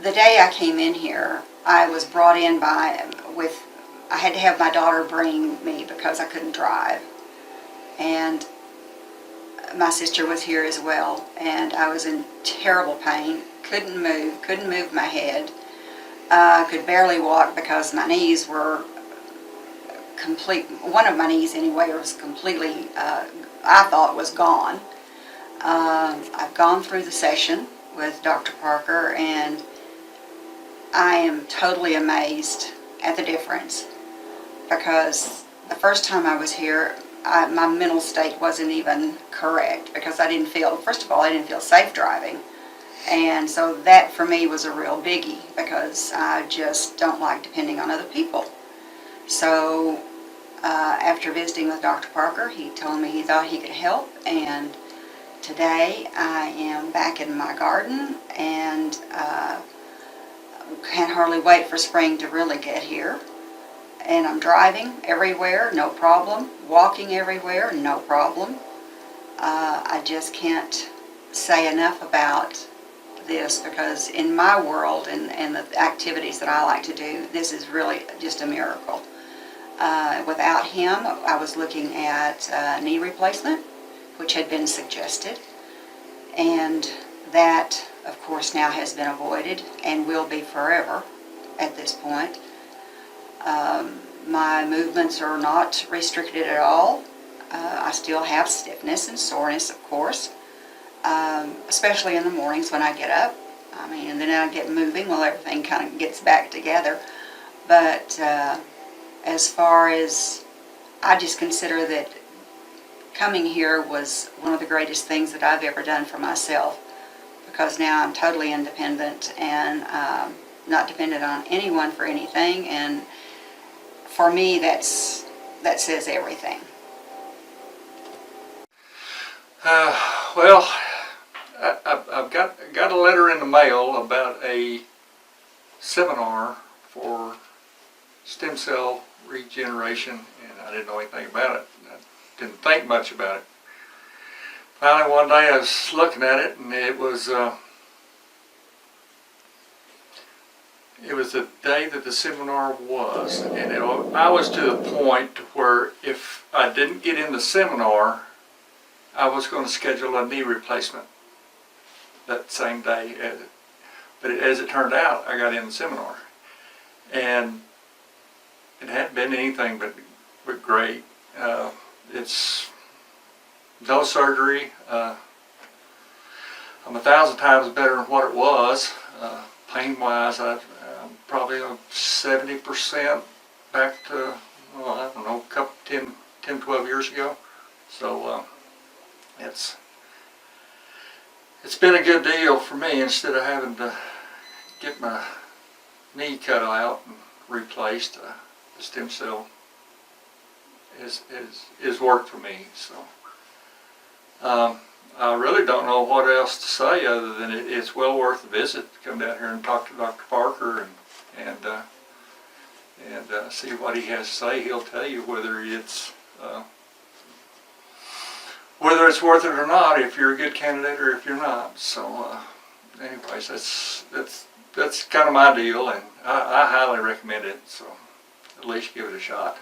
the day I came in here, I was brought in I had to have my daughter bring me because I couldn't drive. And my sister was here as well, and I was in terrible pain, couldn't move my head, could barely walk because my knees were one of my knees anyway was completely, I thought was gone. I've gone through the session with Dr. Parker, and I am totally amazed at the difference, because the first time I was here, my mental state wasn't even correct, because first of all, I didn't feel safe driving. And so that for me was a real biggie, because I just don't like depending on other people. So after visiting with Dr. Parker, he told me he thought he could help, and today I am back in my garden, and can't hardly wait for spring to really get here. And I'm driving everywhere, no problem. Walking everywhere, no problem. I just can't say enough about this, because in my world and the activities that I like to do, this is really just a miracle. Without him, I was looking at knee replacement, which had been suggested, and that, of course, now has been avoided and will be forever at this point. My movements are not restricted at all. I still have stiffness and soreness, of course, especially in the mornings when I get up. And then I get moving while everything kind of gets back together. But as far as, I just consider that coming here was one of the greatest things that I've ever done for myself, because now I'm totally independent and not dependent on anyone for anything, and for me that says everything. Well, I've got a letter in the mail about a seminar for stem cell regeneration, and I didn't know anything about it. I didn't think much about it. Finally, one day I was looking at it, and it was the day that the seminar was, and I was to the point where if I didn't get in the seminar, I was going to schedule a knee replacement that same day. But as it turned out, I got in the seminar, and it hadn't been anything but great. It's no surgery. I'm 1,000 times better than what it was. Pain-wise, I'm probably 70% back to, I don't know, 10, 12 years ago. So it's been a good deal for me, instead of having to get my knee cut out and replaced. The stem cell is worked for me. So I really don't know what else to say other than it's well worth the visit to come down here and talk to Dr. Parker and see what he has to say. He'll tell you whether it's worth it or not, if you're a good candidate or if you're not. So anyways, that's kind of my deal, and I highly recommend it. So at least give it a shot.